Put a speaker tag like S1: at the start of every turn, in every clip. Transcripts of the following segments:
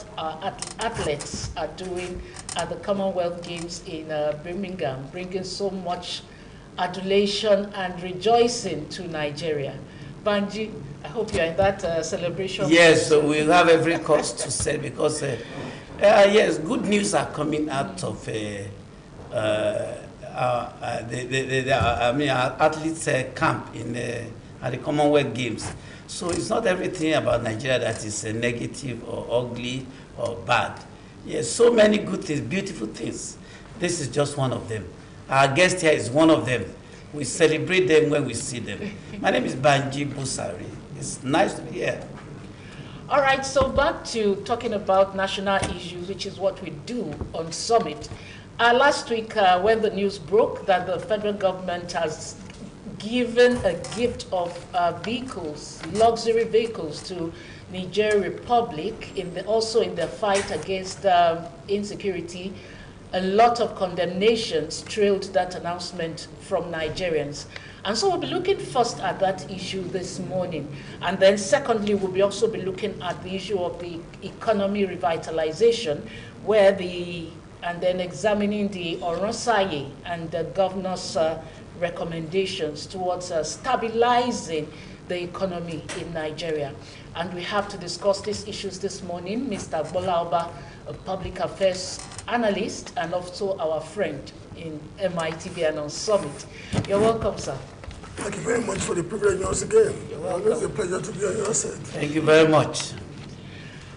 S1: what our athletes are doing at the Commonwealth Games in Birmingham, bringing so much adulation and rejoicing to Nigeria. Banji, I hope you're in that celebration.
S2: Yes, so we'll have every cause to say, because yes, good news are coming out of our athletes camp at the Commonwealth Games. So it's not everything about Nigeria that is negative or ugly or bad. Yes, so many good things, beautiful things. This is just one of them. Our guest here is one of them. We celebrate them when we see them. My name is Banji Busari. It's nice to be here.
S1: All right, so back to talking about national issues, which is what we do on Summit. Last week, when the news broke that the federal government has given a gift of vehicles, luxury vehicles, to Niger Republic, also in the fight against insecurity, a lot of condemnations trailed that announcement from Nigerians. And so we'll be looking first at that issue this morning. And then secondly, we'll also be looking at the issue of the economy revitalization, and then examining the Oronsaye and the governor's recommendations towards stabilizing the economy in Nigeria. And we have to discuss these issues this morning. Mr. Bolaoba, a public affairs analyst and also our friend in Mitv and on Summit. You're welcome, sir.
S3: Thank you very much for the privilege once again.
S1: You're welcome.
S3: It's a pleasure to be on your side.
S2: Thank you very much.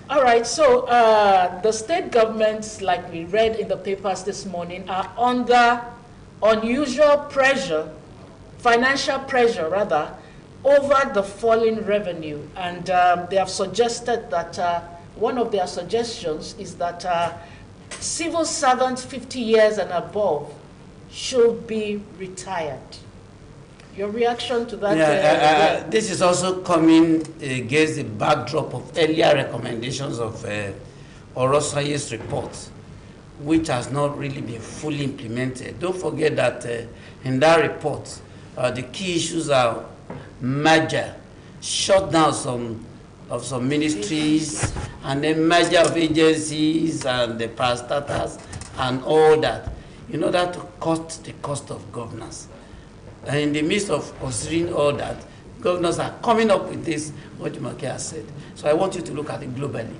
S1: All right, so the state governments, like we read in the papers this morning, are under unusual pressure, financial pressure rather, over the falling revenue. And they have suggested that one of their suggestions is that civil servants 50 years and above should be retired. Your reaction to that?
S2: This is also coming against the backdrop of earlier recommendations of Oronsaye's report, which has not really been fully implemented. Don't forget that in that report, the key issues are merger, shutdown of some ministries, and then merger of agencies and the parastatals and all that, in order to cut the cost of governance. And in the midst of considering all that, governors are coming up with this, what Jumoke has said. So I want you to look at it globally.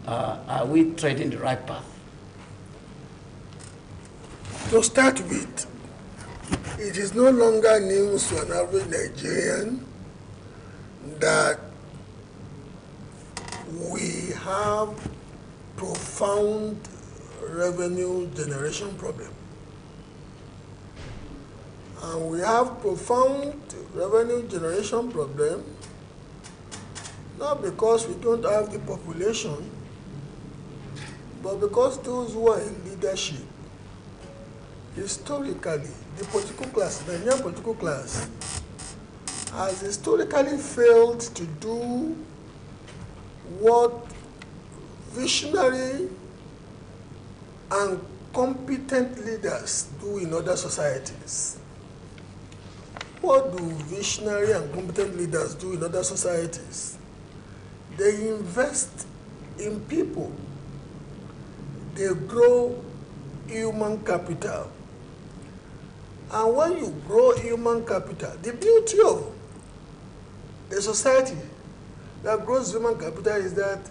S2: Are we treading the right path?
S3: To start with, it is no longer news to an average Nigerian that we have profound revenue generation problem. And we have profound revenue generation problem not because we don't have the population, but because those who are in leadership, historically, the political class, the Nigerian political class, has historically failed to do what visionary and competent leaders do in other societies. What do visionary and competent leaders do in other societies? They invest in people. They grow human capital. And when you grow human capital, the beauty of a society that grows human capital is that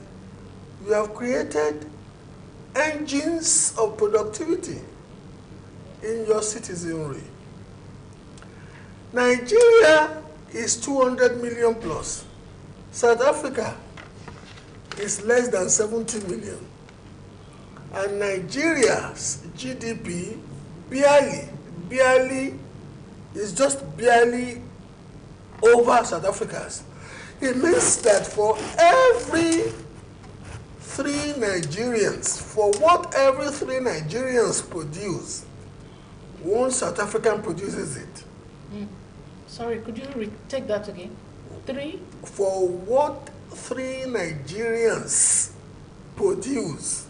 S3: you have created engines of productivity in your citizenry. Nigeria is 200 million plus. South Africa is less than 70 million. And Nigeria's GDP is just barely over South Africa's. It means that for every 3 Nigerians, for what every 3 Nigerians produce, 1 South African produces it.
S1: Sorry, could you take that again? 3?
S3: For what 3 Nigerians produce,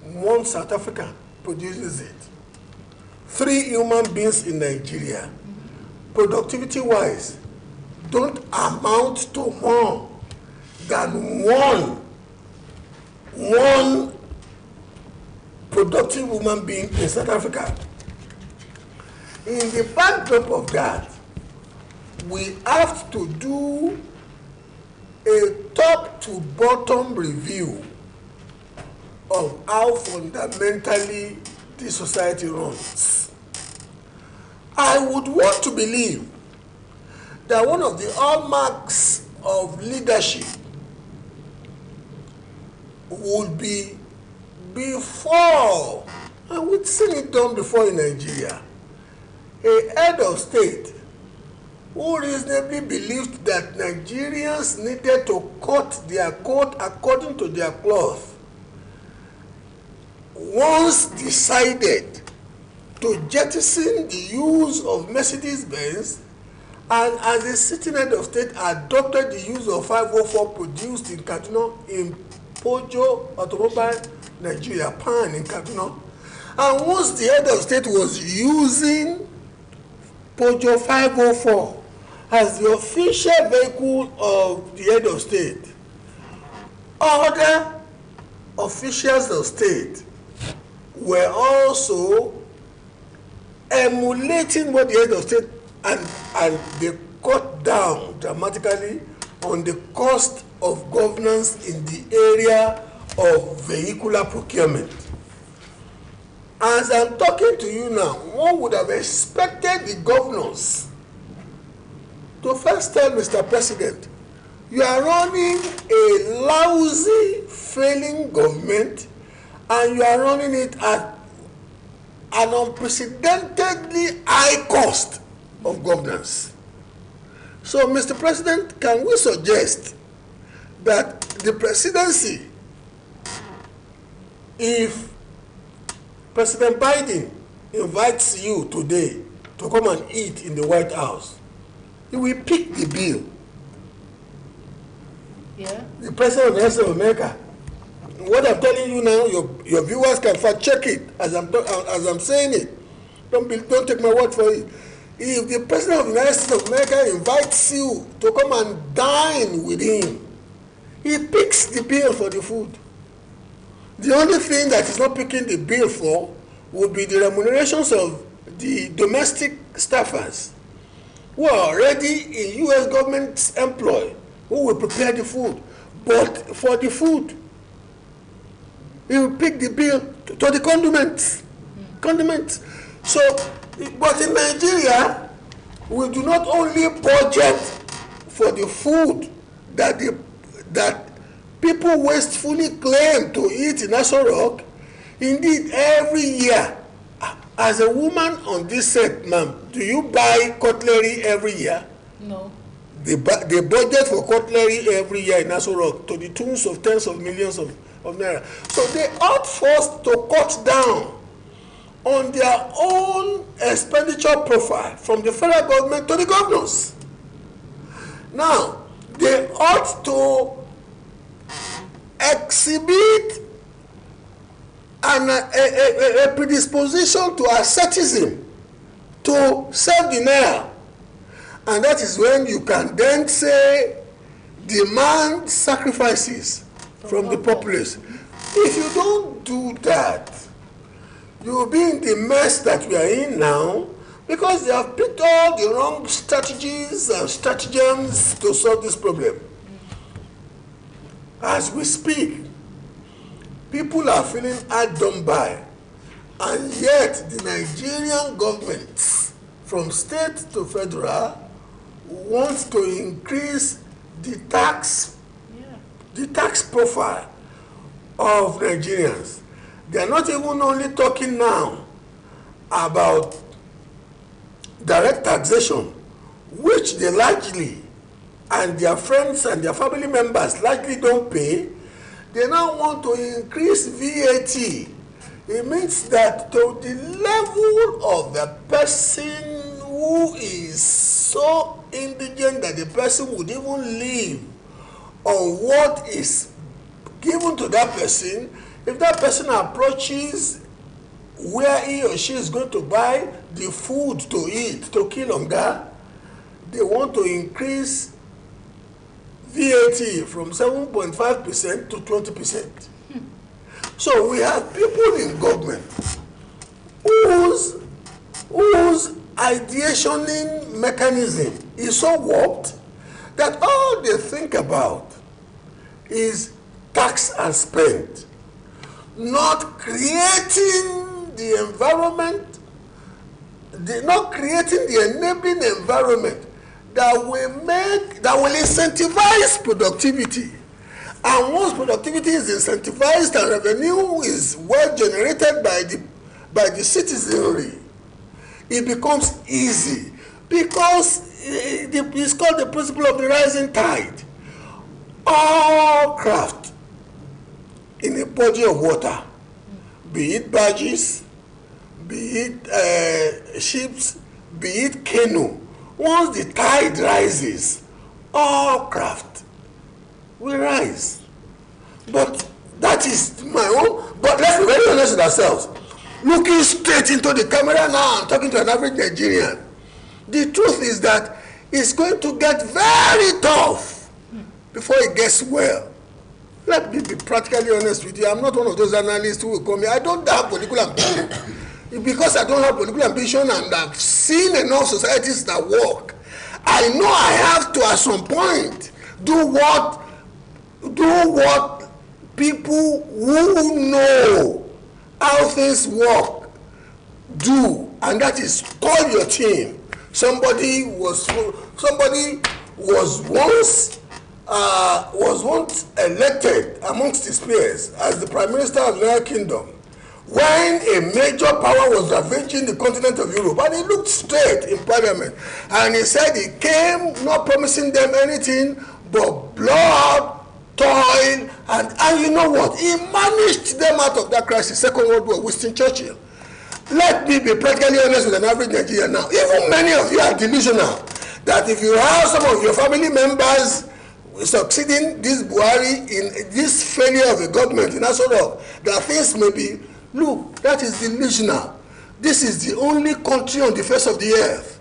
S3: 1 South African produces it. 3 human beings in Nigeria, productivity-wise, don't amount to more than 1 one productive human being in South Africa. In the backdrop of that, we have to do a top to bottom review of how fundamentally this society runs. I would want to believe that one of the hallmarks of leadership would be before, and we've seen it done before in Nigeria, a head of state who reasonably believed that Nigerians needed to cut their coat according to their cloth, once decided to jettison the use of Mercedes-Benz, and as a sitting head of state adopted the use of 504 produced in Kaduna in Pojo Automobile Nigeria, PAN in Kaduna. And once the head of state was using Pojo 504 as the official vehicle of the head of state, other officials of state were also emulating what the head of state, and they cut down dramatically on the cost of governance in the area of vehicular procurement. As I'm talking to you now, one would have expected the governors to first tell Mr. President, you are running a lousy, failing government, and you are running it at an unprecedentedly high cost of governance. So, Mr. President, can we suggest that the presidency, if President Biden invites you today to come and eat in the White House, he will pick the bill.
S1: Yeah.
S3: The President of the United States of America. What I'm telling you now, your viewers can fact check it as I'm saying it. Don't take my word for it. If the President of the United States of America invites you to come and dine with him, he picks the bill for the food. The only thing that he's not picking the bill for would be the remunerations of the domestic staffers who are already in U.S. government employ, who will prepare the food. But for the food, he will pick the bill to the condiments. Condiments. So, but in Nigeria, we do not only budget for the food that people wastefully claim to eat in Aso Rock. Indeed, every year, as a woman on this set, ma'am, do you buy cutlery every year?
S1: No.
S3: They budget for cutlery every year in Aso Rock to the tunes of tens of millions of naira. So they ought first to cut down on their own expenditure profile from the federal government to the governors. Now, they ought to exhibit a predisposition to asceticism, to self-denial. And that is when you can then say, demand sacrifices from the populace. If you don't do that, you will be in the mess that we are in now, because they have picked all the wrong strategies and stratagems to solve this problem. As we speak, people are feeling hard done by, and yet the Nigerian government, from state to federal, wants to increase the tax profile of Nigerians. They are not even only talking now about direct taxation, which they largely, and their friends and their family members largely don't pay. They now want to increase VAT. It means that to the level of the person who is so indigent that the person would even live on what is given to that person. If that person approaches where he or she is going to buy the food to eat, to kill hunger, they want to increase VAT from 7.5% to 20%. So we have people in government whose ideationing mechanism is so warped that all they think about is tax and spend, not creating the environment, not creating the enabling environment that will incentivize productivity. And once productivity is incentivized and revenue is well generated by the citizenry, it becomes easy, because it's called the principle of the rising tide. All craft in a body of water, be it barges, be it ships, be it canoe, once the tide rises, all craft will rise. But that is my own. But let's be very honest with ourselves. Looking straight into the camera now and talking to an average Nigerian, the truth is that it's going to get very tough before it gets well. Let me be practically honest with you. I'm not one of those analysts who will come here. I don't have political ambition. Because I don't have political ambition and I've seen enough societies that work, I know I have to at some point do what people who know how things work do, and that is call your team. Somebody was once elected amongst his peers as the Prime Minister of the United Kingdom when a major power was ravaging the continent of Europe, and he looked straight in Parliament and he said he came not promising them anything but blood, toil, and you know what? He managed them out of that crisis, Second World War, Winston Churchill. Let me be practically honest with an average Nigerian now. Even many of you are delusional that if you have some of your family members succeeding this Buhari in this failure of the government in Asoro, that things may be, look, that is delusional. This is the only country on the face of the earth,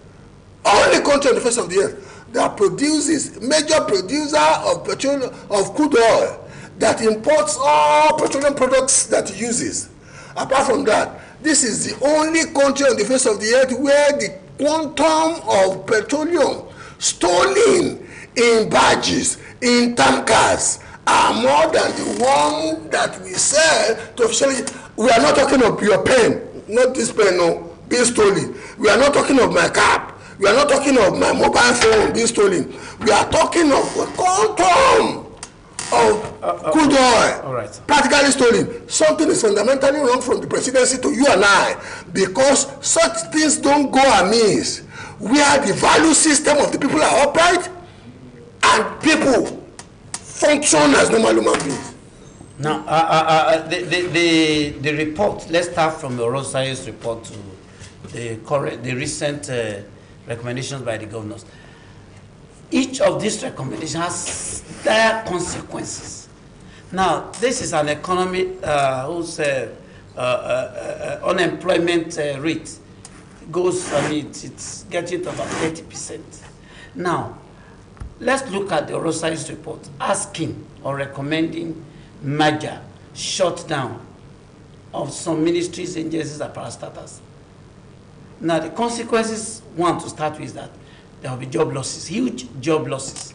S3: only country on the face of the earth that produces, major producer of petroleum, of crude oil, that imports all petroleum products that it uses. Apart from that, this is the only country on the face of the earth where the quantum of petroleum stolen in barges, in tankers, are more than the one that we sell to officially. We are not talking of your pen, not this pen, no, being stolen. We are not talking of my cap. We are not talking of my mobile phone being stolen. We are talking of a quantum of crude oil, practically stolen. Something is fundamentally wrong from the presidency to you and I, because such things don't go amiss. Where the value system of the people are upright and people function as normal human beings.
S2: Now, the report, let's start from the Rosa's report to the recent recommendations by the governors. Each of these recommendations has dire consequences. Now, this is an economy whose unemployment rate goes, I mean, it's getting to about 30%. Now, let's look at the Rosa's report asking or recommending merger, shutdown of some ministries, agencies, and parastatals. Now, the consequences, one, to start with, is that there will be job losses, huge job losses.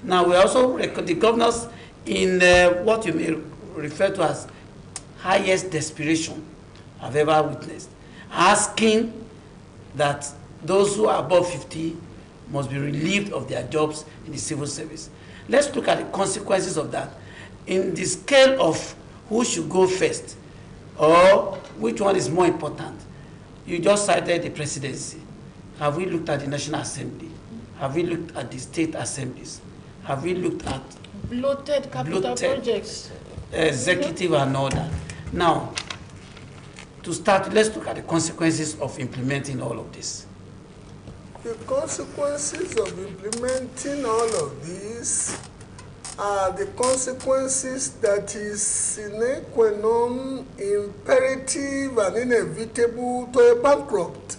S2: Now, we also the governors in what you may refer to as highest desperation I've ever witnessed, asking that those who are above 50 must be relieved of their jobs in the civil service. Let's look at the consequences of that in the scale of who should go first or which one is more important. You just cited the presidency. Have we looked at the National Assembly? Have we looked at the state assemblies? Have we looked at
S1: bloated capital projects,
S2: executive and all that? Now, to start, let's look at the consequences of implementing all of this.
S3: The consequences of implementing all of this are the consequences that is sine qua non, imperative and inevitable to a bankrupt.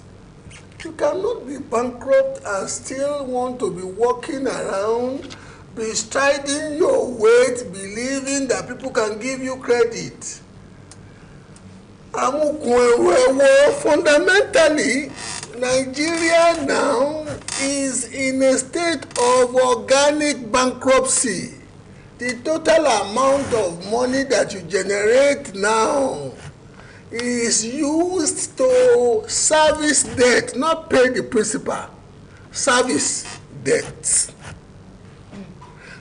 S3: You cannot be bankrupt and still want to be walking around, be striding your weight, believing that people can give you credit. Fundamentally, Nigeria now is in a state of organic bankruptcy. The total amount of money that you generate now is used to service debt, not pay the principal, service debt.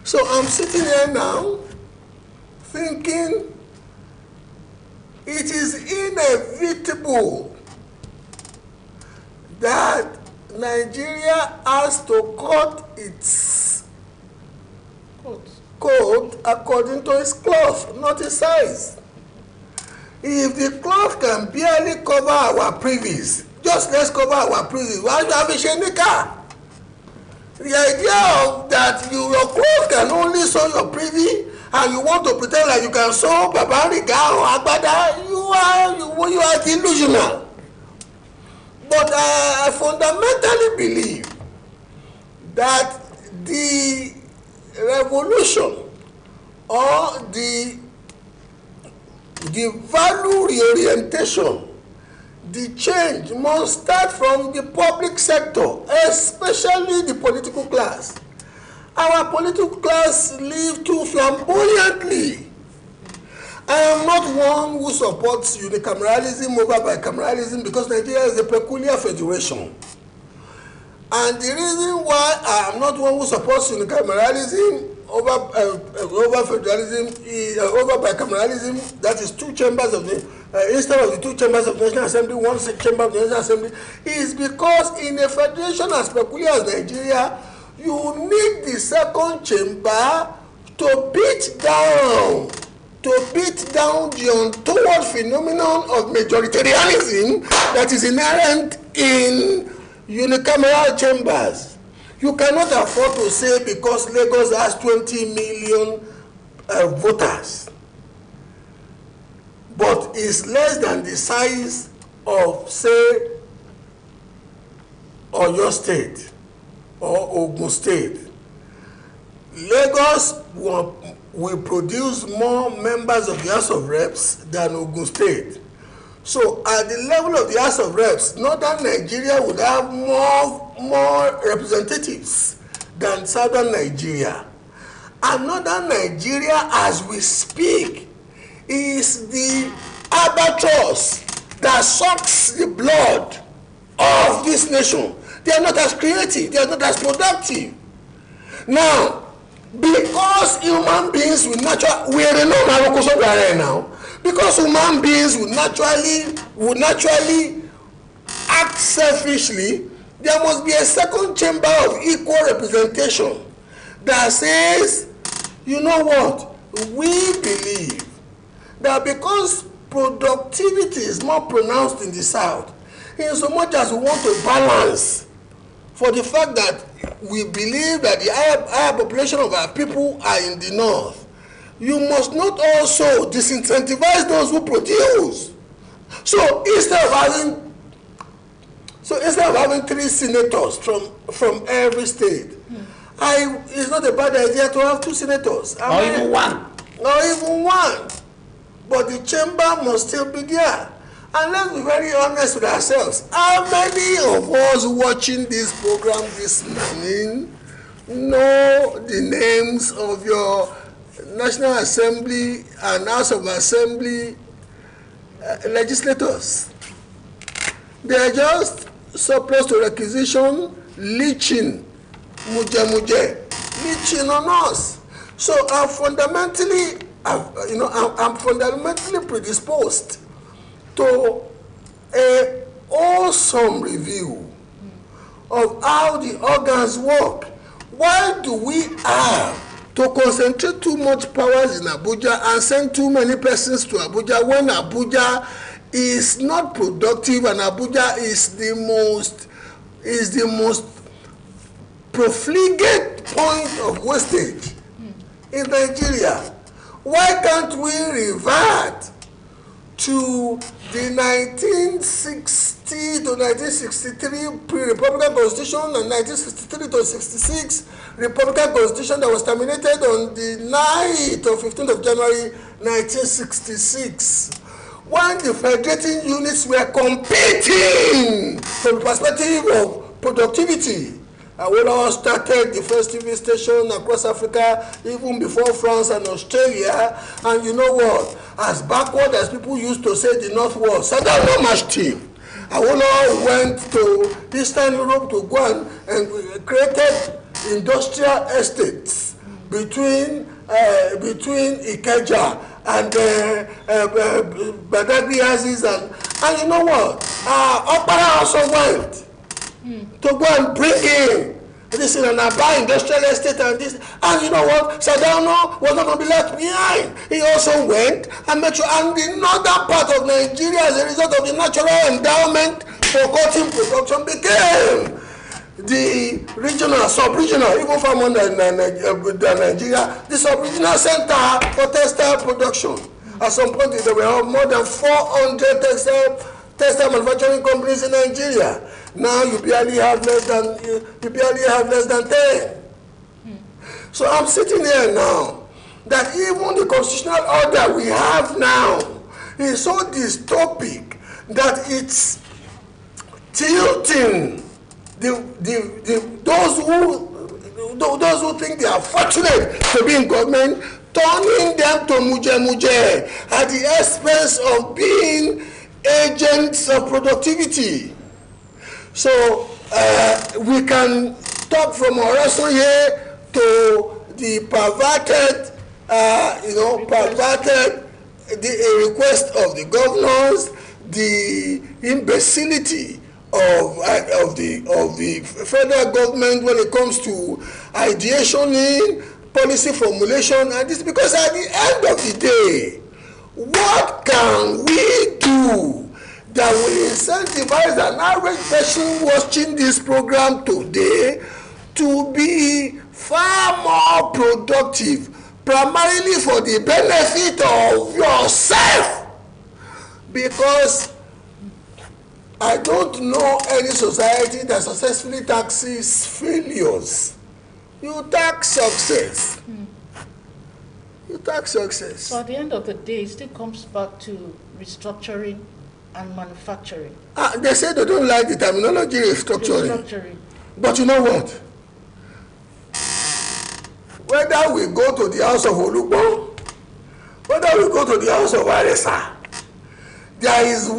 S3: So I'm sitting here now thinking it is inevitable that Nigeria has to cut its coat according to its cloth, not its size. If the cloth can barely cover our privies, just let's cover our privies. Why do you have a shenika? The idea of that your clothes can only show your privy and you want to pretend like you can sew babariga or agbada, you are delusional. But I fundamentally believe that the revolution or the value reorientation, the change must start from the public sector, especially the political class. Our political class live too flamboyantly. I am not one who supports unicameralism over bicameralism because Nigeria is a peculiar federation. And the reason why I am not one who supports unicameralism over federalism, over bicameralism, that is two chambers of the, instead of the two chambers of the National Assembly, one chamber of the National Assembly, is because in a federation as peculiar as Nigeria, you need the second chamber to beat down the untoward phenomenon of majoritarianism that is inherent in unicameral chambers. You cannot afford to say because Lagos has 20 million voters, but is less than the size of, say, Oyo State or Ogun State. Lagos will produce more members of the House of Reps than Ogun State. So at the level of the House of Reps, Northern Nigeria would have more representatives than Southern Nigeria. And Northern Nigeria, as we speak, is the albatross that sucks the blood of this nation. They are not as creative, they are not as productive. Now, because human beings will naturally, now, because human beings would naturally act selfishly, there must be a second chamber of equal representation that says, you know what, we believe that because productivity is more pronounced in the South, in so much as we want to balance for the fact that we believe that the higher population of our people are in the North, you must not also disincentivize those who produce. So instead of having 3 senators from every state, it's not a bad idea to have 2 senators.
S2: Or even one.
S3: Or even one. But the chamber must still be there. And let's be very honest with ourselves. How many of us watching this program this morning know the names of your National Assembly and House of Assembly legislators? They are just surplus to requisition, leeching, leeching on us. So I'm fundamentally predisposed to a awesome review of how the organs work. Why do we have to concentrate too much powers in Abuja and send too many persons to Abuja when Abuja is not productive and Abuja is the most profligate point of wastage in Nigeria? Why can't we revert to the 1960 to 1963 pre-Republican Constitution and 1963 to 66 Republican Constitution that was terminated on the night of 15th of January 1966, when the federating units were competing from the perspective of productivity. Awolowo started the first TV station across Africa even before France and Australia. And you know what? As backward as people used to say the North was, Sadano matched him. Awolowo went to Eastern Europe to go and created industrial estates between Ikeja and Badagry Aziz and you know what? Opera also went to go and bring in this in an Aba industrial estate and this, and you know what? Sadano was not going to be left behind. He also went and made sure, and the northern part of Nigeria, as a result of the natural endowment for cotton production, became the regional, sub-regional, even far more than Nigeria, the sub-regional center for textile production. At some point, there were more than 400 textile manufacturing companies in Nigeria. Now you barely have less than 10. So I'm sitting here now that even the constitutional order we have now is so dystopic that it's tilting those who think they are fortunate to be in government, turning them to muje at the expense of being agents of productivity. So we can talk from Orason here to the perverted, the request of the governors, the imbecility of the federal government when it comes to ideationing, policy formulation, and this, because at the end of the day, what can we do that will incentivize an average person watching this program today to be far more productive, primarily for the benefit of yourself? Because I don't know any society that successfully taxes failures. You tax success. You tax success.
S1: So at the end of the day, it still comes back to restructuring and manufacturing.
S3: They say they don't like the terminology restructuring. But you know what? Whether we go to the house of Olugbo, whether we go to the house of Aresa, there is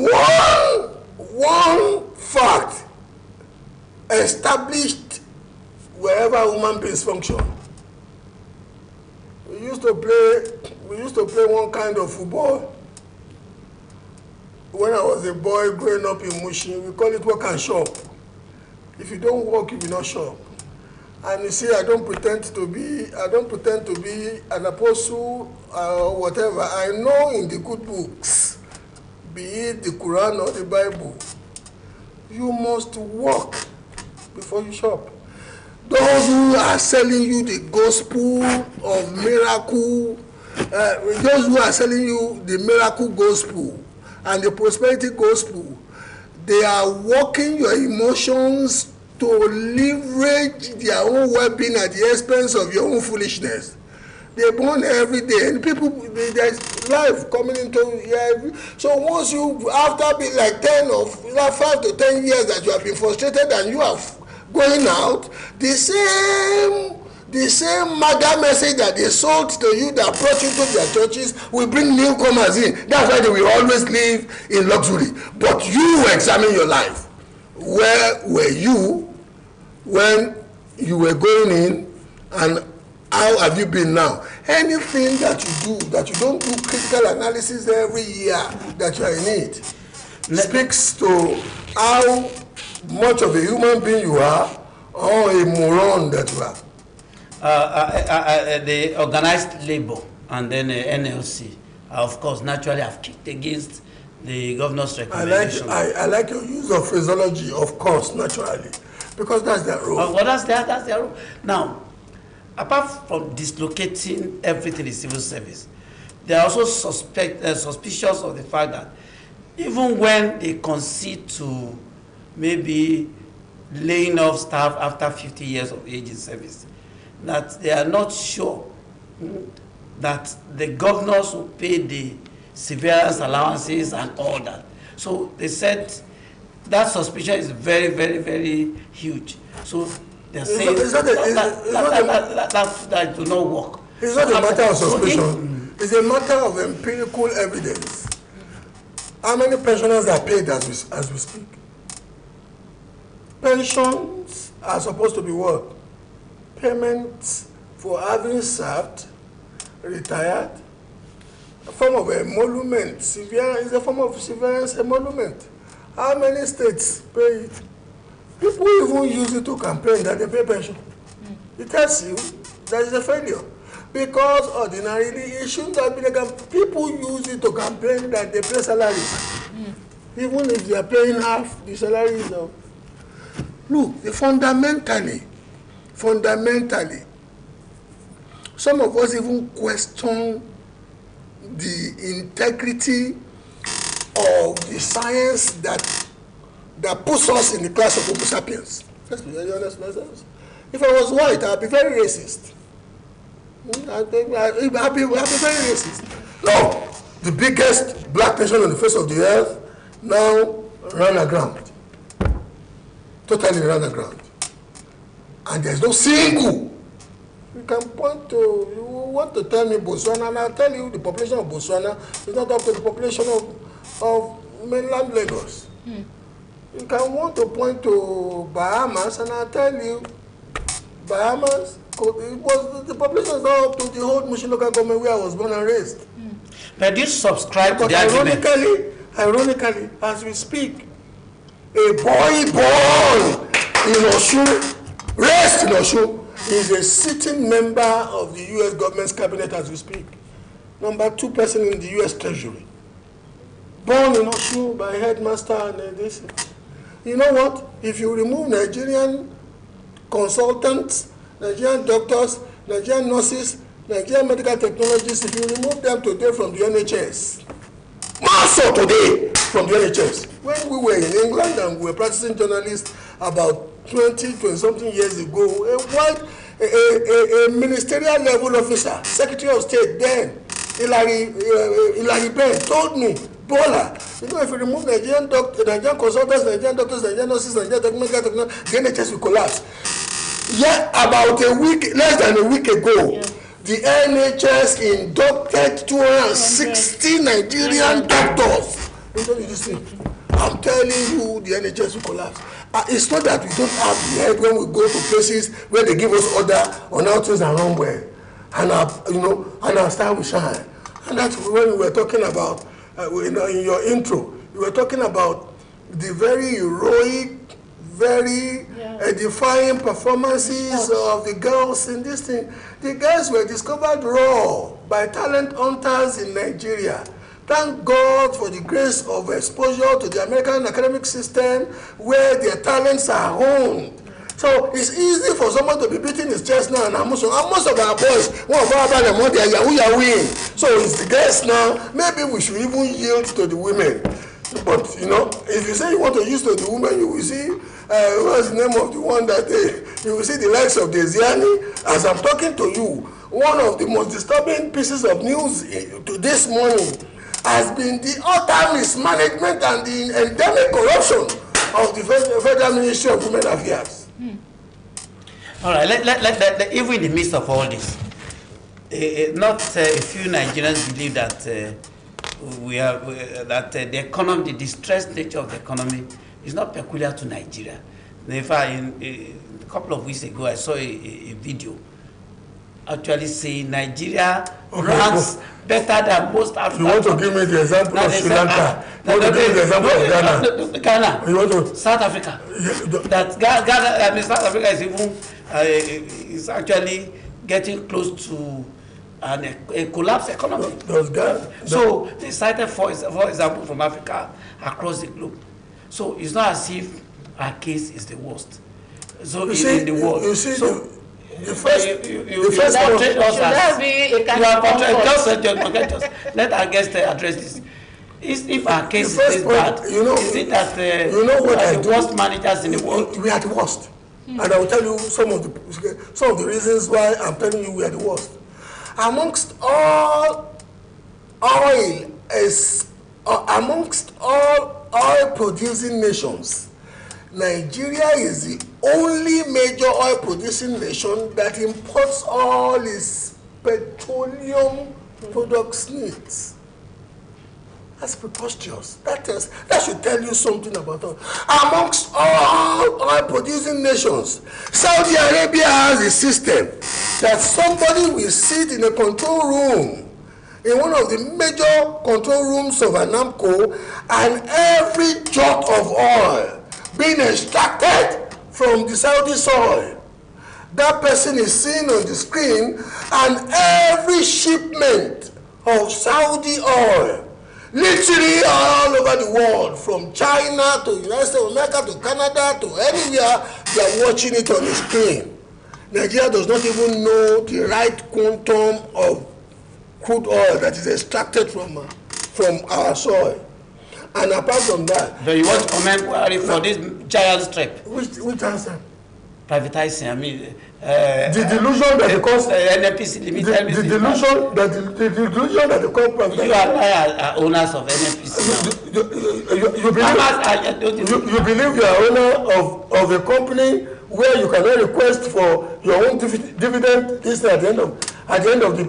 S3: one fact established wherever human beings function. We used to play one kind of football when I was a boy growing up in Mushin. We call it work and shop. If you don't work, you will not shop. And you see, I don't pretend to be an apostle or whatever. I know in the good books, be it the Quran or the Bible, you must work before you shop. Those who are selling you the gospel of miracle, those who are selling you the miracle gospel and the prosperity gospel, they are working your emotions to leverage their own well-being at the expense of your own foolishness. They burn every day, and people, there's life coming into here. So once you, after being like 5 to 10 years that you have been frustrated and you are going out, the same MAGA message that they sold to you, that brought you to their churches, will bring newcomers in. That's why they will always live in luxury. But you examine your life. Where were you when you were going in, and how have you been now? Anything that you do, that you don't do critical analysis every year that you are in it, speaks to how much of a human being you are or a moron that you are.
S2: The organized labor and then NLC, of course, naturally have kicked against the governor's recommendation.
S3: I like your use of phraseology, of course, naturally, because that's their role.
S2: Well, that's their role. Now, apart from dislocating everything in civil service, they are also suspicious of the fact that even when they concede to maybe laying off staff after 50 years of age in service, that they are not sure that the governors will pay the severance allowances and all that. So they said that suspicion is very, very, very huge. So they're saying that do not work.
S3: It's not a matter of suspicion. It's a matter of empirical evidence. How many pensioners are paid as we speak? Pensions are supposed to be what? Payments for having served, retired, a form of emolument. Severance is a form of severance emolument. How many states pay it? People even use it to campaign that they pay pension. It tells you that is a failure. Because ordinarily it shouldn't have been people use it to campaign that they pay salaries. Even if they are paying half the salaries of. Look, fundamentally, some of us even question the integrity of the science that puts us in the class of Homo sapiens. Let's be very honest with ourselves. If I was white, I'd be very racist. I'd be very racist. No, the biggest black nation on the face of the earth now ran aground. Totally ran aground. And there's no single. You can point to, you want to tell me Botswana, and I'll tell you the population of Botswana is not up to the population of mainland Lagos. You can want to point to Bahamas, and I'll tell you Bahamas, the population is not up to the whole Mushin local government where I was born and raised.
S2: But do you subscribe to the argument?
S3: Ironically, as we speak, a boy born in Osun, raised in Osun, is a sitting member of the U.S. government's cabinet as we speak. Number 2 person in the U.S. Treasury. Born in Osun by headmaster and this. You know what? If you remove Nigerian consultants, Nigerian doctors, Nigerian nurses, Nigerian medical technologists, if you remove them today from the NHS, massive today from the NHS. When we were in England and we were practicing journalists about 20-something years ago, a ministerial level officer, Secretary of State then, Hilary Ben, told me, Bola, you know, if you remove Nigerian doctors, Nigerian consultants, Nigerian doctors, Nigerian nurses, Nigerian medical technologists, the NHS will collapse. Yet about less than a week ago, the NHS inducted 260 Nigerian doctors. I'm telling you, the NHS will collapse. It's not that we don't have the head when we go to places where they give us order on how things are run well, and our star will shine. And that's when we were talking about in your intro. You were talking about the very heroic, very edifying performances of the girls in this thing. The girls were discovered raw by talent hunters in Nigeria. Thank God for the grace of exposure to the American academic system where their talents are honed. So it's easy for someone to be beating his chest now, and most of our boys, one of our brothers, they are yahoo. So it's the girls now. Maybe we should even yield to the women. But if you say you want to use to the women, you will see what's the name of the one that you will see the likes of the Ziani. As I'm talking to you, one of the most disturbing pieces of news to this morning has been the utter mismanagement and the endemic corruption of the Federal Ministry of Women Affairs.
S2: All right, even in the midst of all this, not a few Nigerians believe that the economy, the distressed nature of the economy, is not peculiar to Nigeria. In fact, a couple of weeks ago, I saw a video actually saying Nigeria ranks better than most African.
S3: You want to give me the example of Sri Lanka? You want to give me the example of Ghana?
S2: Ghana.
S3: You want to?
S2: South Africa. That Ghana, South Africa is even is actually getting close to a collapsed economy. So they cited for example from Africa across the globe. So it's not as if our case is the worst. So in the world.
S3: You see,
S2: so
S3: the first
S1: portrait us as
S2: let our guest address this. If our case is this bad, is it that
S3: what
S2: are the worst managers in the world?
S3: We are the worst. And I will tell you some of the reasons why I'm telling you we are the worst. Amongst all oil is amongst all oil-producing nations, Nigeria is the only major oil-producing nation that imports all its petroleum products needs. That's preposterous. That should tell you something about us. Amongst all oil-producing nations, Saudi Arabia has a system that somebody will sit in a control room, in one of the major control rooms of Aramco, and every jot of oil being extracted from the Saudi soil, that person is seen on the screen, and every shipment of Saudi oil, literally all over the world, from China to United States of America to Canada to anywhere, they are watching it on the screen. Nigeria does not even know the right quantum of crude oil that is extracted from our soil. And apart from that,
S2: do you want to comment for this giant step?
S3: Which answer?
S2: Privatizing, I mean,
S3: the delusion that the cost
S2: NNPC limited.
S3: The delusion that the corporate.
S2: You and I are owners of NNPC.
S3: You believe you are owner of a company where you cannot request for your own dividend. This at the end of the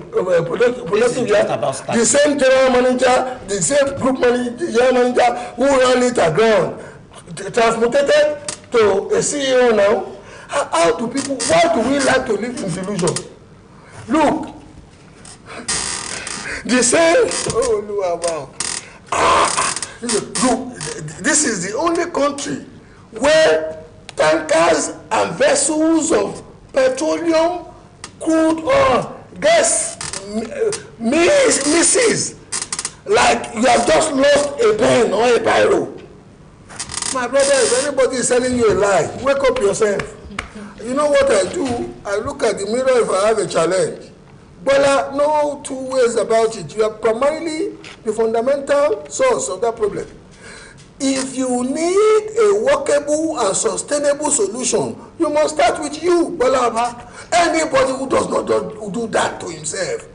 S3: productive year. The same general manager, the same group general manager who ran it aground, transmuted to a CEO now. How do people? Why do we like to live in delusion? Look, the same. Oh, wow. Look, this is the only country where tankers and vessels of petroleum, crude oil, gas, misses, like you have just lost a pen or a biro. My brother, if anybody is telling you a lie, wake up yourself. You know what I do? I look at the mirror if I have a challenge. But no two ways about it. You are primarily the fundamental source of that problem. If you need a workable and sustainable solution, you must start with you, Bola. Anybody who does not do that to himself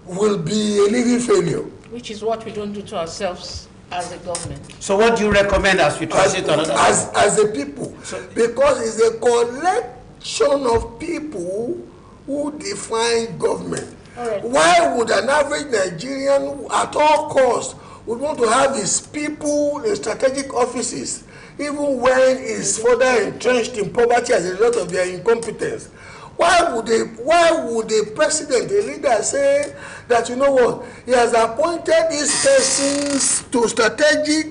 S3: will be a living failure.
S1: Which is what we don't do to ourselves as a government.
S2: So what do you recommend as we transit another?
S3: As a people, because it's a collection of people who define government.
S1: Right.
S3: Why would an average Nigerian at all costs would want to have his people in strategic offices, even when he's further entrenched in poverty as a result of their incompetence? Why would a president, a leader, say that, you know what, he has appointed these persons to strategic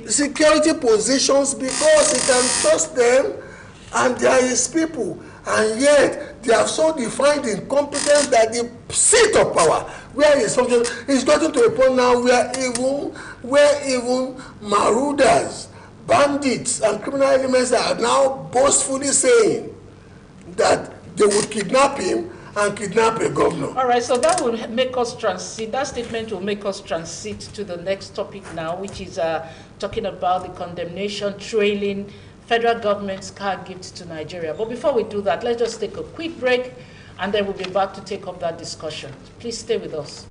S3: security positions because he can trust them and they are his people, and yet they have so defined incompetence that the seat of power where he is functioning is getting to a point now where even marauders, bandits and criminal elements are now boastfully saying that they would kidnap him and kidnap a governor.
S1: All right, so that will make us transit, that statement will make us transit to the next topic now, which is talking about the condemnation trailing federal government's car gift to Nigeria. But before we do that, let's just take a quick break, and then we'll be back to take up that discussion. Please stay with us.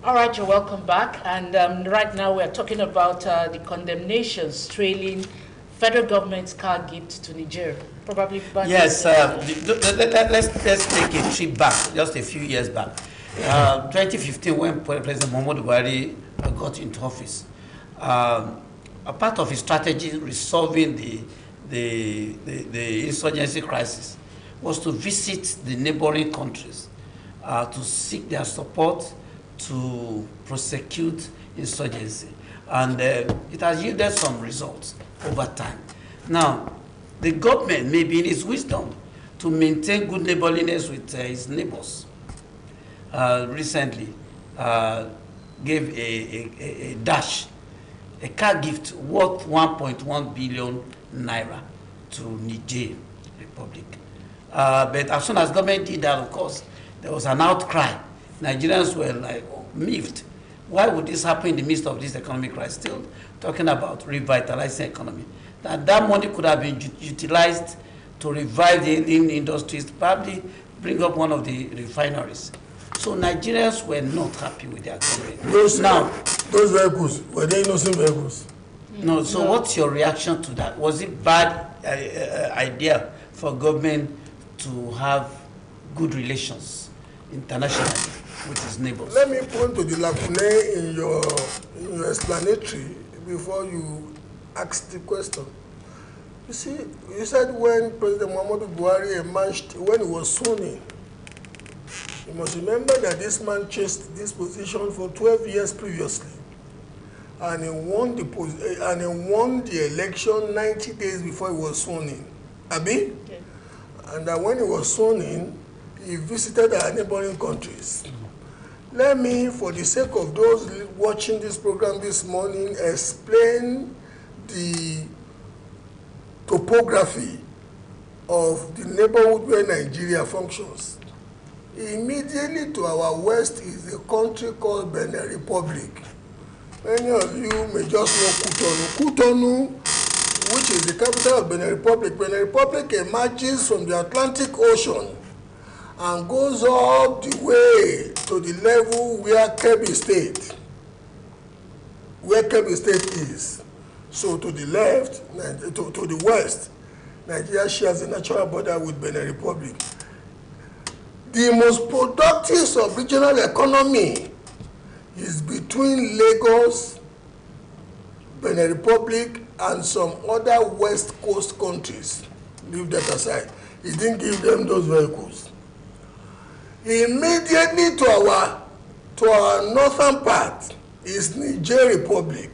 S1: All right, you're welcome back. And right now we're talking about the condemnations trailing federal government's car gift to Niger. Probably back.
S2: Yes, let's take a trip back, just a few years back. 2015, when President Muhammadu Buhari got into office, a part of his strategy resolving the insurgency crisis was to visit the neighboring countries to seek their support to prosecute insurgency. And it has yielded some results over time. Now, the government may be in its wisdom to maintain good neighborliness with its neighbors. Recently, gave a dash, a car gift worth 1.1 billion naira to Niger Republic. But as soon as government did that, of course, there was an outcry. Nigerians were like miffed. Why would this happen in the midst of this economic crisis? Still talking about revitalizing economy. That money could have been utilized to revive the industries, probably bring up one of the refineries. So Nigerians were not happy with their government.
S3: Those vehicles, were they innocent vehicles?
S2: No, so what's your reaction to that? Was it bad idea for government to have good relations internationally with its neighbors?
S3: Let me point to the lacune in your explanatory before you ask the question. You see, you said when President Muhammadu Buhari emerged, when he was sworn in, you must remember that this man chased this position for 12 years previously. And he won the election 90 days before he was sworn in. Abi? Okay. And that when he was sworn in, he visited our neighboring countries. Let me, for the sake of those watching this program this morning, explain the topography of the neighborhood where Nigeria functions. Immediately to our west is a country called Benin Republic. Many of you may just know Cotonou. Cotonou, which is the capital of Benin Republic. Benin Republic emerges from the Atlantic Ocean and goes up the way to the level where Kebbi State is. So to the left, to the west, Nigeria shares a natural border with Benin Republic. The most productive sub-regional economy is between Lagos, Benin Republic, and some other West Coast countries. Leave that aside. He didn't give them those vehicles. Immediately to our northern part is Niger Republic.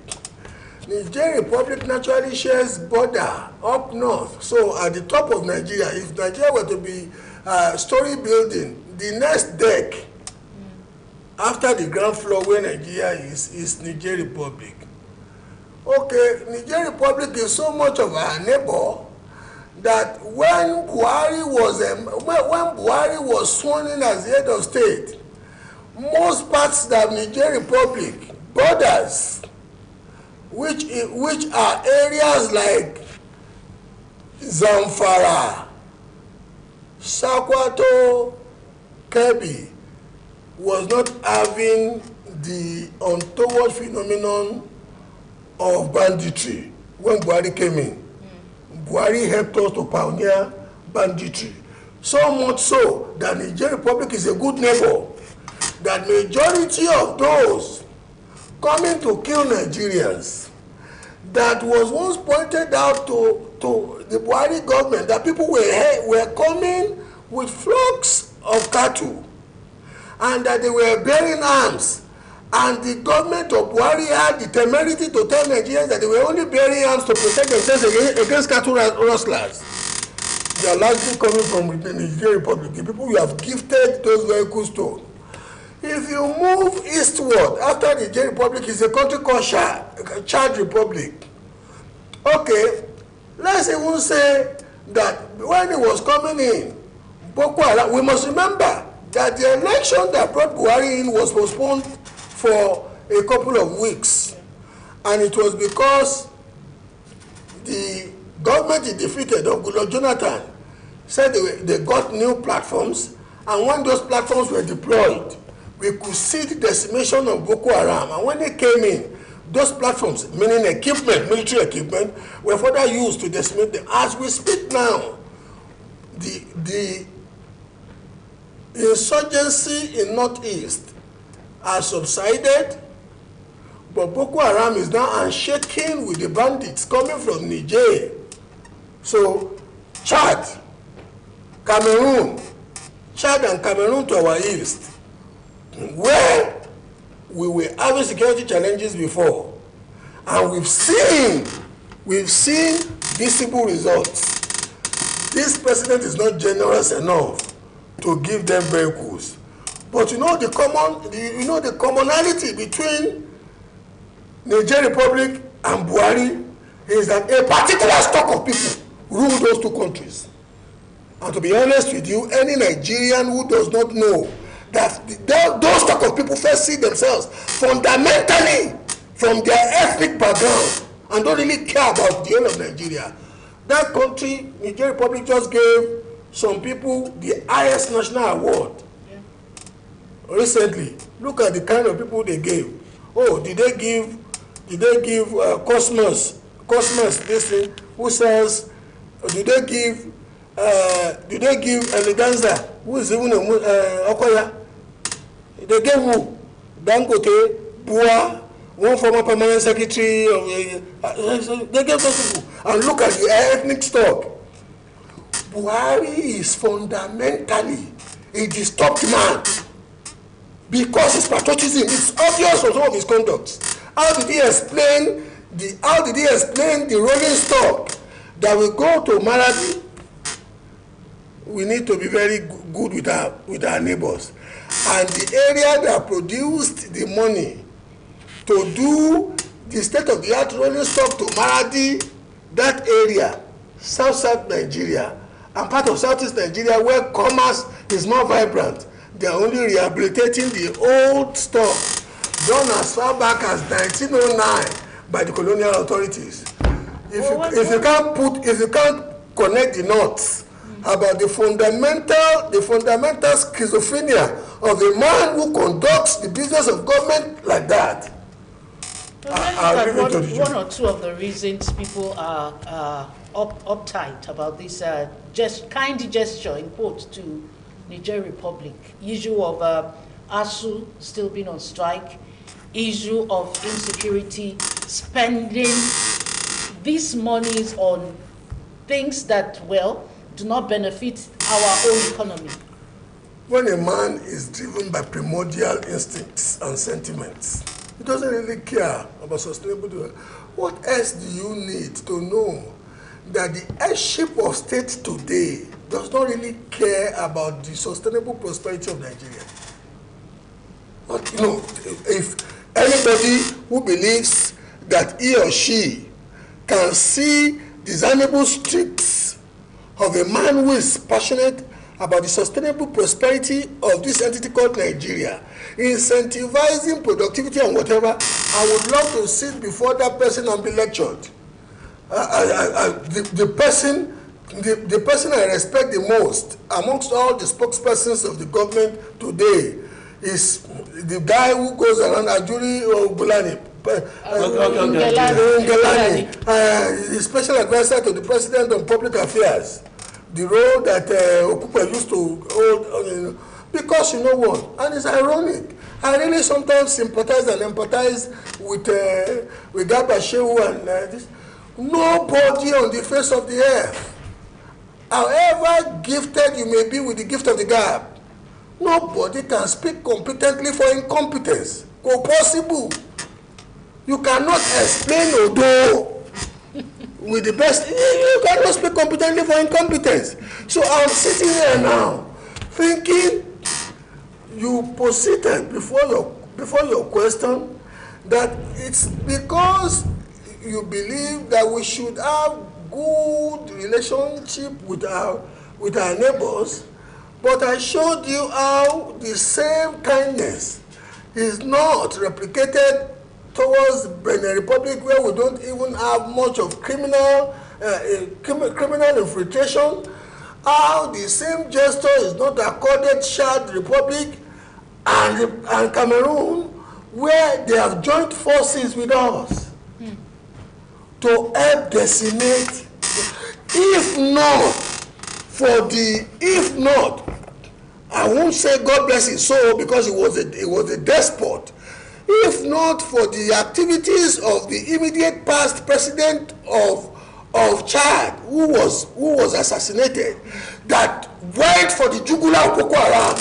S3: Niger Republic naturally shares border up north. So at the top of Nigeria, if Nigeria were to be story building, the next deck after the ground floor where Nigeria is Niger Republic. Okay, Niger Republic is so much of our neighbor that when Buhari was sworn in as the head of state, most parts of Niger Republic borders, which are areas like Zamfara, Sokoto, Kebbi, was not having the untoward phenomenon of banditry when Buhari came in. Buhari helped us to pioneer banditry. So much so that Niger Republic is a good neighbor. That majority of those coming to kill Nigerians, that was once pointed out to the Buhari government, that people were coming with flocks of cattle and that they were bearing arms, and the government of Buhari had the temerity to tell Nigerians that they were only bearing arms to protect themselves against cattle rustlers. They are largely coming from the Niger Republic, the people you have gifted those vehicles to. If you move eastward, after the Niger Republic is a country called Chad Republic. Okay, let's even say that when it was coming in, Boko Haram, we must remember that the election that brought Buhari in was postponed for a couple of weeks. And it was because the government he defeated, of Goodluck Jonathan, said they got new platforms, and when those platforms were deployed, we could see the decimation of Boko Haram. And when they came in, those platforms, meaning equipment, military equipment, were further used to decimate them. As we speak now, the insurgency in Northeast has subsided, but Boko Haram is now unshaken with the bandits coming from Niger. So Chad and Cameroon to our east, where we were having security challenges before, and we've seen visible results. This president is not generous enough to give them vehicles. But you know the commonality between Niger Republic and Buhari is that a particular stock of people rule those two countries. And to be honest with you, any Nigerian who does not know that those stock of people first see themselves fundamentally from their ethnic background and don't really care about the whole of Nigeria. That country, Niger Republic, just gave some people the highest national award. Yeah. Recently, look at the kind of people they gave. Oh, did they give Cosmos this thing? Who says? Did they give Eleganza? Who is even Okoya? They gave who? Dangote, Bua, one former permanent secretary of they gave those people. And look at the ethnic stock. Buhari is fundamentally a disturbed man because his patriotism is obvious from some of his conduct. How did he explain the rolling stock that will go to Maradi? We need to be very good with our neighbors. And the area that produced the money to do the state-of-the-art rolling stock to Maradi, that area, South Nigeria, and part of Southeast Nigeria where commerce is more vibrant, they are only rehabilitating the old stock done as far back as 1909 by the colonial authorities. If you can't connect the knots about the fundamental schizophrenia of a man who conducts the business of government like that.
S1: One or two of the reasons people are uptight about this kind gesture in quotes to Niger Republic, issue of ASU still being on strike, issue of insecurity, spending these monies on things that, well, do not benefit our own economy.
S3: When a man is driven by primordial instincts and sentiments, he doesn't really care about sustainable development. What else do you need to know that the headship of state today does not really care about the sustainable prosperity of Nigeria? But, you know, if anybody who believes that he or she can see discernible streaks of a man who is passionate about the sustainable prosperity of this entity called Nigeria, incentivizing productivity and whatever, I would love to sit before that person and be lectured. The person I respect the most amongst all the spokespersons of the government today is the guy who goes around Ajuri or Bulani. The special advisor to the president on public affairs, the role that Okupe used to hold, because you know what, and it's ironic. I really sometimes sympathize and empathize with Garba Shehu and this. Nobody on the face of the earth, however gifted you may be with the gift of the gab, nobody can speak competently for incompetence. Go possible. You cannot explain Odo with the best. You cannot speak competently for incompetence. So I'm sitting here now thinking you posited before your question that it's because you believe that we should have good relationship with our neighbors, but I showed you how the same kindness is not replicated towards Benin Republic, where we don't even have much of criminal infiltration. How the same gesture is not accorded Chad Republic and Cameroon, where they have joined forces with us to help decimate. If not, I won't say God bless his soul because he was a despot. If not for the activities of the immediate past president of Chad, who was assassinated, that went for the jugular of Boko Haram,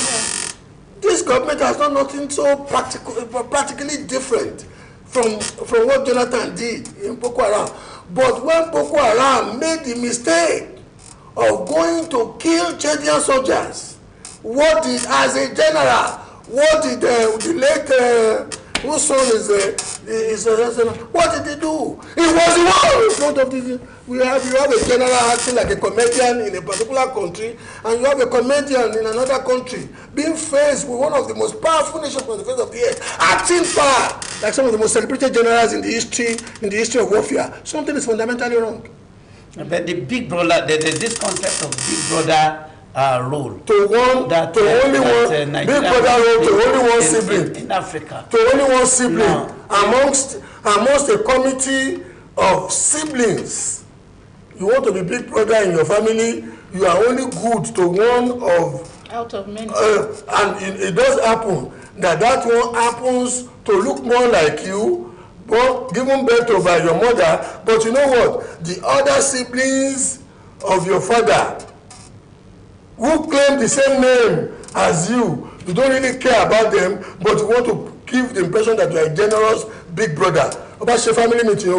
S3: this government has done nothing so practically different from what Jonathan did in Boko Haram. But when Boko Haram made the mistake of going to kill Chadian soldiers, what did, as a general, what did the late whose son is what did he do? He was the one in front of the. You have a general acting like a comedian in a particular country, and you have a comedian in another country being faced with one of the most powerful nations on the face of the earth, acting power like some of the most celebrated generals in the history of warfare. Something is fundamentally wrong.
S2: But the big brother, there's this concept of big brother role.
S3: Big brother role to only one sibling
S2: in Africa.
S3: To only one sibling amongst a committee of siblings. You want to be big brother in your family, you are only good to one of.
S1: Out of many.
S3: And it does happen that one happens to look more like you, but given birth to by your mother. But you know what? The other siblings of your father, who claim the same name as you don't really care about them, but you want to give the impression that you are a generous big brother. About your family meeting,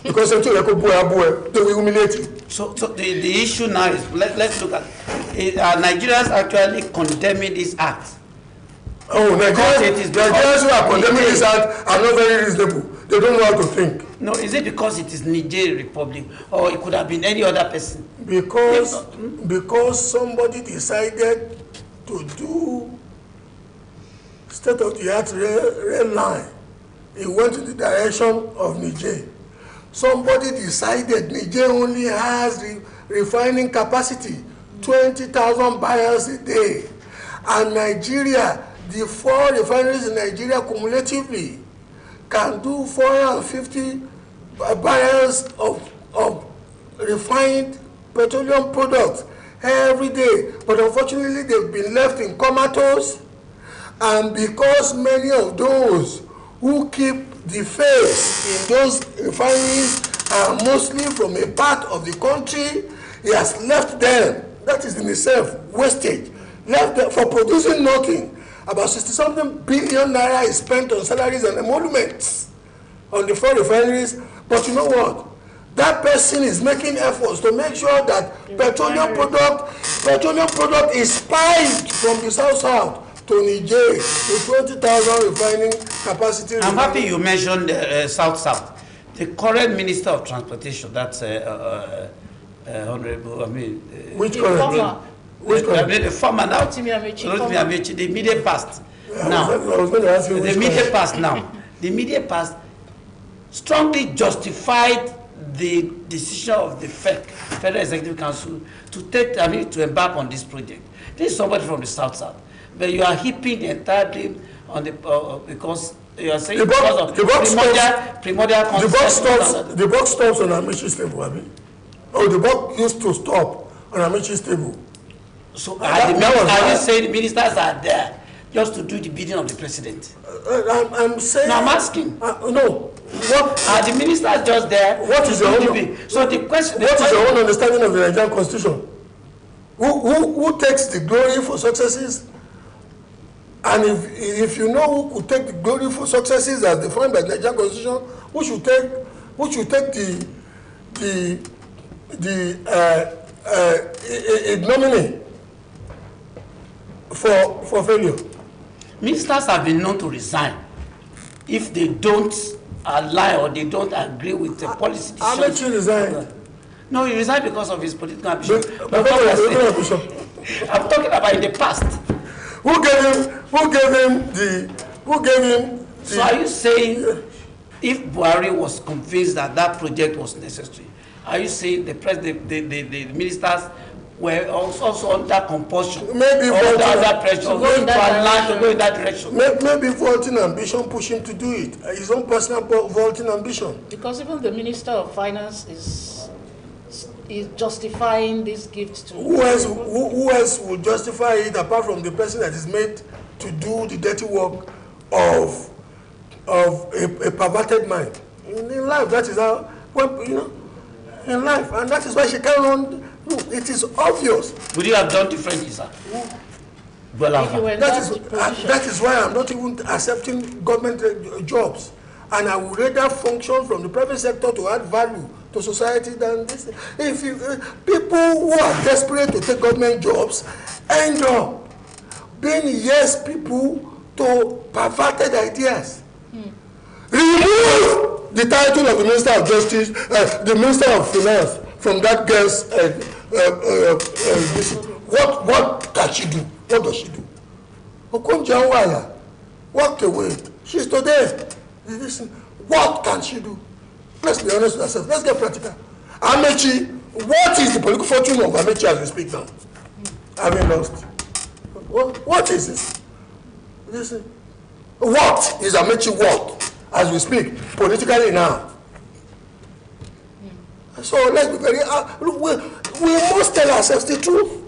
S3: because they will humiliate you.
S2: So the issue now is, let's look at Nigerians actually condemning this act.
S3: Oh, Nigerians who are condemning this act are not very reasonable. They don't know how to think.
S2: No, is it because it is Niger Republic, or it could have been any other person?
S3: Because somebody decided to do state-of-the-art rail line. It went in the direction of Niger. Somebody decided Niger only has refining capacity, 20,000 barrels a day. And Nigeria, the 4 refineries in Nigeria cumulatively can do 450 barrels of refined petroleum products every day. But unfortunately, they've been left in comatose. And because many of those who keep the face in those refineries are mostly from a part of the country, he has left them. That is in itself wastage. Left them for producing nothing. About 60-something billion naira is spent on salaries and emoluments on the 4 refineries. But you know what? That person is making efforts to make sure that petroleum product is spiked from the south to Niger to 20,000 refining capacity.
S2: I'm happy you mentioned south. The current Minister of Transportation, that's Honorable,
S3: which current?
S2: The former now. The immediate past. Now, the immediate past now. The immediate past strongly justified the decision of the Federal Executive Council to embark on this project. This is somebody from the south. But you are heaping the entire blame on the because you are saying the
S3: buck stops on Amichi's table, Abi. Oh, the buck used to stop on Amichi's table.
S2: So are you saying the ministers are there just to do the bidding of the president?
S3: I'm saying.
S2: No, I'm asking.
S3: No. What
S2: are the ministers just there?
S3: What is your own?
S2: So the question.
S3: What is your own understanding of the Nigerian Constitution? Who takes the glory for successes? And if you know who could take the glory for successes as defined by the Nigerian Constitution, who should take the ignominy for failure?
S2: Ministers have been known to resign if they don't align or they don't agree with the policy decisions.
S3: How much he resigned?
S2: No, he resigned because of his political ambition. I'm talking about in the past.
S3: Who gave him?
S2: So are you saying if Buhari was convinced that project was necessary, are you saying the ministers were also under compulsion,
S3: maybe
S2: under pressure, to go in that direction?
S3: Maybe vaulting ambition push him to do it. His own personal vaulting ambition.
S1: Because even the Minister of Finance is justifying this gift to?
S3: Who else will justify it apart from the person that is made to do the dirty work of a perverted mind? In life, that is how, well, you know, in life, and that is why she can't run. No, it is obvious.
S2: Would you have done differently, sir?
S3: That is why I'm not even accepting government jobs, and I would rather function from the private sector to add value to society than this. If people who are desperate to take government jobs end up being yes people to perverted ideas. Remove the title of the Minister of Justice, the Minister of Finance from that girl's. What can she do? What does she do? Okonjo-Iweala walked away. She's today. Listen, what can she do? Let's be honest with ourselves. Let's get practical. Amechi, what is the political fortune of Amechi as we speak now? Having lost. What is this? Listen. What is Amechi worth as we speak politically now? So let's be very. We must tell ourselves the truth.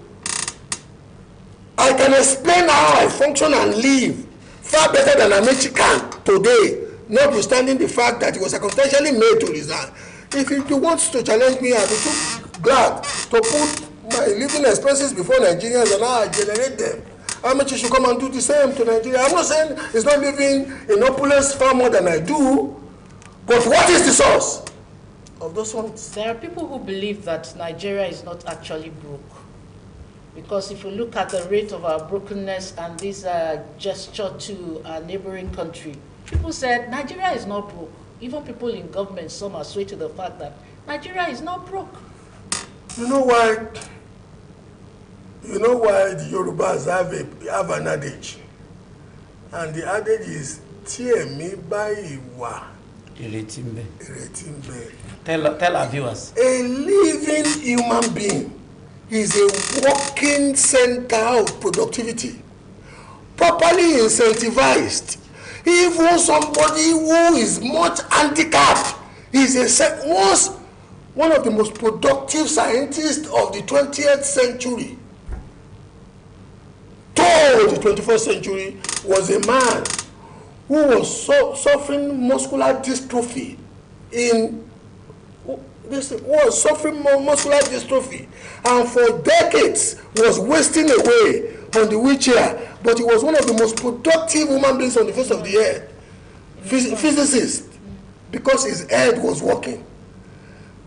S3: I can explain how I function and live far better than Amechi can today, notwithstanding the fact that he was circumstantially made to resign. If he wants to challenge me, I'll be too glad to put my living expenses before Nigerians and how I generate them. Amechi should come and do the same to Nigeria. I'm not saying he's not living in opulence far more than I do, but what is the source of those ones?
S1: There are people who believe that Nigeria is not actually broke. Because if you look at the rate of our brokenness and this gesture to a neighboring country, people said Nigeria is not broke. Even people in government, some are swayed to the fact that Nigeria is not broke.
S3: You know why? You know why the Yorubas have an adage, and the adage is "Tie mi ba iwa."
S2: Tell our viewers.
S3: A living human being is a working center of productivity, properly incentivized. Even somebody who is much handicapped is one of the most productive scientists of the 20th century. Told the 21st century was a man who was suffering muscular dystrophy and for decades was wasting away on the wheelchair, but he was one of the most productive human beings on the face of the earth. Physicist, because his head was working.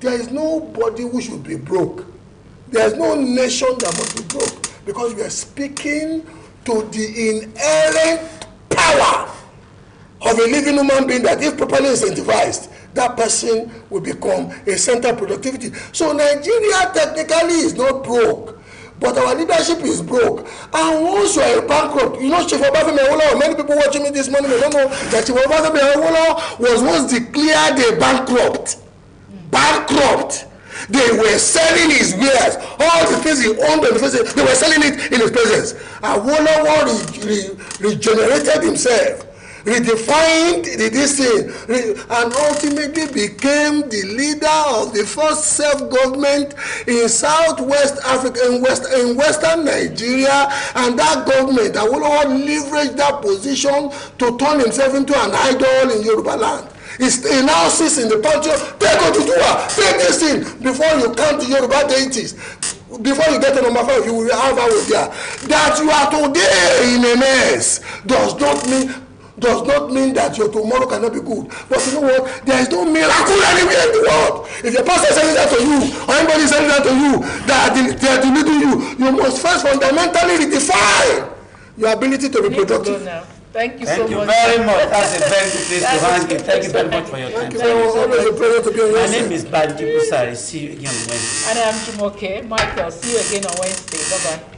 S3: There is nobody who should be broke. There is no nation that must be broke, because we are speaking to the inherent power of a living human being that if properly incentivized, that person will become a center of productivity. So Nigeria technically is not broke, but our leadership is broke. And once you are a bankrupt, you know, Chief Obafemi Awolowo, many people watching me this morning, they don't know that Chief Obafemi Awolowo was once declared a bankrupt. Bankrupt. They were selling his wares, all the things he owned on the face, they were selling it in his presence. Awolowo regenerated himself, redefined this thing, and ultimately became the leader of the first self-government in Southwest Africa, in Western Nigeria. And that government, Awolowo leveraged that position to turn himself into an idol in Yoruba land. He now sits in the country, take Oduduwa, take this thing, before you count the Yoruba deities. Before you get to number 5, you will have out there. That you are today in a mess does not mean that your tomorrow cannot be good. But you know what? There is no miracle anywhere in the world. If your pastor is saying that to you, or anybody is saying that to you, that they are deluding you, you must first fundamentally redefine your ability to be productive.
S1: Thank you so much.
S2: Thank you very much. That's a very good place to hang it. Thank you very much for your time.
S3: Always a pleasure to be on your
S2: My name is Banji Busari. See you again on Wednesday.
S1: And I'm Jumoke Michael. See you again on Wednesday. Bye-bye.